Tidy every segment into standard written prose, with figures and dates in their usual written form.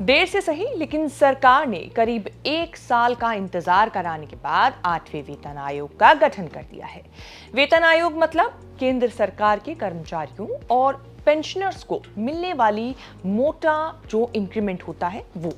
देर से सही लेकिन सरकार ने करीब 1 साल का इंतजार कराने के बाद 8वें वेतन आयोग का गठन कर दिया है। वेतन आयोग मतलब केंद्र सरकार के कर्मचारियों और पेंशनर्स को मिलने वाली मोटा जो इंक्रीमेंट होता है वो।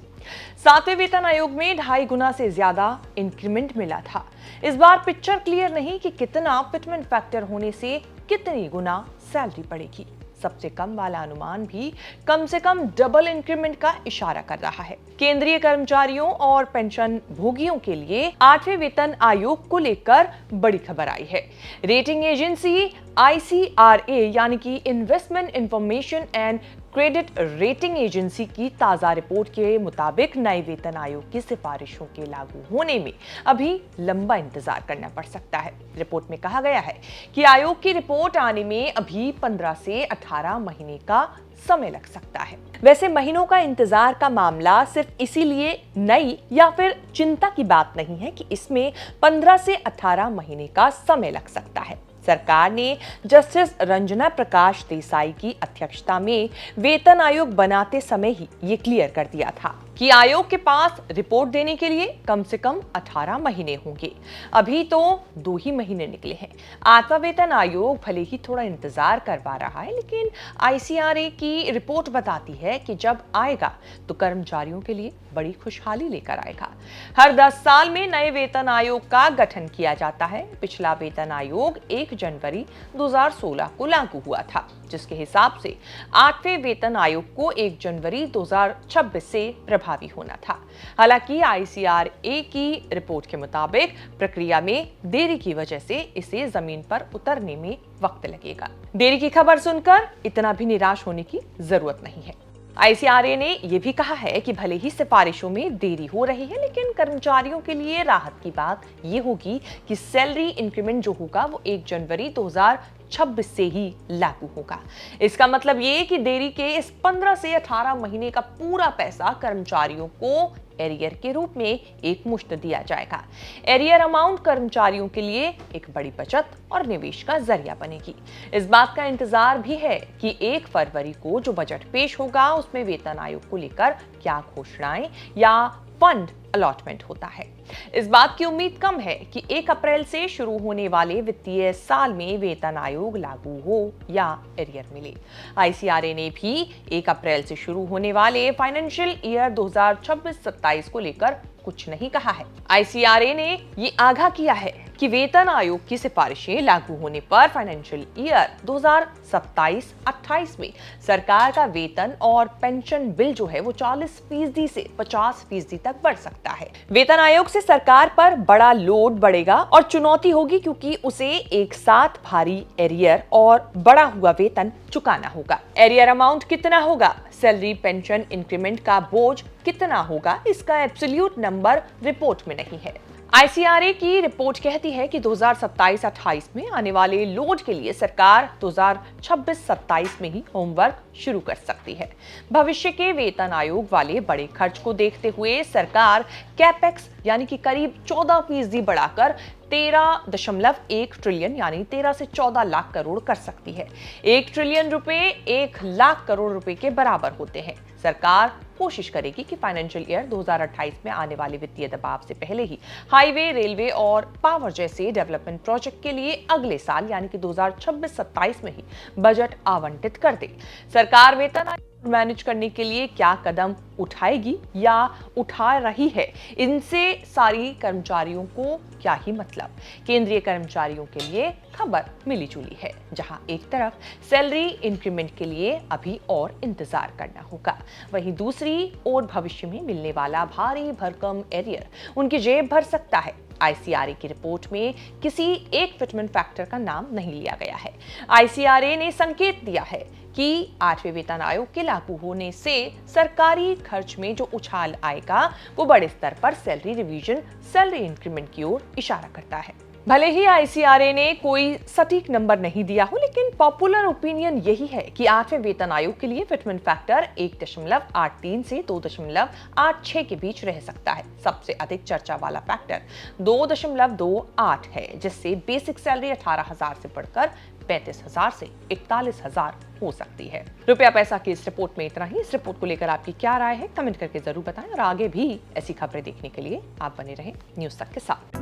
7वें वेतन आयोग में 2.5 गुना से ज्यादा इंक्रीमेंट मिला था। इस बार पिक्चर क्लियर नहीं कि कितना फिटमेंट फैक्टर होने से कितनी गुना सैलरी बढ़ेगी। सबसे कम वाला अनुमान भी कम से कम डबल इंक्रीमेंट का इशारा कर रहा है। केंद्रीय कर्मचारियों और पेंशन भोगियों के लिए 8वें वेतन आयोग को लेकर बड़ी खबर आई है। रेटिंग एजेंसी ICRA यानी कि investment information and credit rating agency की ताजा रिपोर्ट के मुताबिक नए वेतन आयोग की सिफारिशों के लागू होने में अभी लंबा इंतजार करना पड़ सकता है। रिपोर्ट में कहा गया है कि आयोग की रिपोर्ट आने में अभी 15 से 18 महीने का समय लग सकता है। वैसे महीनों का इंतजार का मामला सिर्फ इसीलिए नई या फिर चिंता की बात नहीं है कि इसमें 15 से 18 महीने का समय लग सकता है। सरकार ने जस्टिस रंजना प्रकाश देसाई की अध्यक्षता में वेतन आयोग बनाते समय ही ये क्लियर कर दिया था कि आयोग के पास रिपोर्ट देने के लिए कम से कम 18 महीने होंगे। अभी तो 2 ही महीने निकले हैं। 8वां वेतन आयोग भले ही थोड़ा इंतजार करवा रहा है, लेकिन ICRA की रिपोर्ट बताती है कि जब आएगा तो कर्मचारियों के लिए बड़ी खुशहाली लेकर आएगा। हर 10 साल में नए वेतन आयोग का गठन किया जाता है। पिछला वेतन आयोग 1 जनवरी 2016 को लागू हुआ था, जिसके हिसाब से 8वें वेतन आयोग को 1 जनवरी 2026 से प्रभावी होना था। हालांकि ICRA की रिपोर्ट के मुताबिक प्रक्रिया में देरी की वजह से इसे जमीन पर उतरने में वक्त लगेगा। देरी की खबर सुनकर इतना भी निराश होने की जरूरत नहीं है। ICRA ने यह भी कहा है कि भले ही सिफारिशों में देरी हो रही है, लेकिन कर्मचारियों के लिए राहत की बात यह होगी कि सैलरी इंक्रीमेंट जो होगा वो 1 जनवरी 2026 से ही लागू होगा। इसका मतलब ये कि देरी के इस 15 से 18 महीने का पूरा पैसा कर्मचारियों को एरियर के रूप में एक मुश्त दिया जाएगा। एरियर अमाउंट कर्मचारियों के लिए एक बड़ी बचत और निवेश का जरिया बनेगी। इस बात का इंतजार भी है कि 1 फरवरी को जो बजट पेश होगा उसमें वेतन आयोग को लेकर क्या घोषणाएं या फंड अलॉटमेंट होता है। इस बात की उम्मीद कम है कि 1 अप्रैल से शुरू होने वाले वित्तीय साल में वेतन आयोग लागू हो या एरियर मिले। ICRA ने भी 1 अप्रैल से शुरू होने वाले फाइनेंशियल ईयर 2026-27 को लेकर कुछ नहीं कहा है। ICRA ने ये आगाह किया है कि वेतन आयोग की सिफारिशें लागू होने पर फाइनेंशियल ईयर 2027-28 में सरकार का वेतन और पेंशन बिल जो है वो 40% से 50% तक बढ़ सकता है। वेतन आयोग से सरकार पर बड़ा लोड बढ़ेगा और चुनौती होगी, क्योंकि उसे एक साथ भारी एरियर और बढ़ा हुआ वेतन चुकाना होगा। एरियर अमाउंट कितना होगा, सैलरी पेंशन इंक्रीमेंट का बोझ कितना होगा, इसका एब्सोल्यूट नंबर रिपोर्ट में नहीं है। ICRA की रिपोर्ट कहती है कि 2027-28 में आने वाले लोड के लिए सरकार 2026-27 में ही होमवर्क शुरू कर सकती है। भविष्य के वेतन आयोग वाले बड़े खर्च को देखते हुए सरकार कैपेक्स यानी कि करीब 14% बढ़ाकर 13.1 ट्रिलियन यानी 13 से 14 लाख करोड़ कर सकती है। 1 ट्रिलियन रुपए 1 लाख करोड़ रुपए के बराबर होते हैं। सरकार कोशिश करेगी कि फाइनेंशियल ईयर 2028 में आने वाले वित्तीय दबाव से पहले ही हाईवे, रेलवे और पावर जैसे डेवलपमेंट प्रोजेक्ट के लिए अगले साल यानी कि 2026-27 में ही बजट आवंटित कर दे। सरकार वेतन मैनेज करने के लिए क्या कदम उठाएगी या उठा रही है, इनसे सारी कर्मचारियों को क्या ही मतलब। केंद्रीय कर्मचारियों के लिए खबर मिली जुली है, जहां एक तरफ सैलरी इंक्रीमेंट के लिए अभी और इंतजार करना होगा, वहीं दूसरी ओर भविष्य में मिलने वाला भारी भरकम एरियर उनकी जेब भर सकता है। ICRA की रिपोर्ट में किसी एक फिटमेंट फैक्टर का नाम नहीं लिया गया है। ICRA ने संकेत दिया है कि 8वें वेतन आयोग के लागू होने से सरकारी खर्च में जो उछाल आएगा वो बड़े स्तर पर सैलरी रिवीजन, सैलरी इंक्रीमेंट की ओर इशारा करता है। भले ही ICRA ने कोई सटीक नंबर नहीं दिया हो, लेकिन पॉपुलर ओपिनियन यही है कि 8वें वेतन आयोग के लिए फिटमेंट फैक्टर 1.83 से 2.86 के बीच रह सकता है। सबसे अधिक चर्चा वाला फैक्टर 2.28 है, जिससे बेसिक सैलरी 18,000 से बढ़कर 35,000 से 41,000 हो सकती है। रुपया पैसा की इस रिपोर्ट में इतना ही। इस रिपोर्ट को लेकर आपकी क्या राय है, कमेंट करके जरूर बताएं और आगे भी ऐसी खबरें देखने के लिए आप बने रहें न्यूज़ तक के साथ।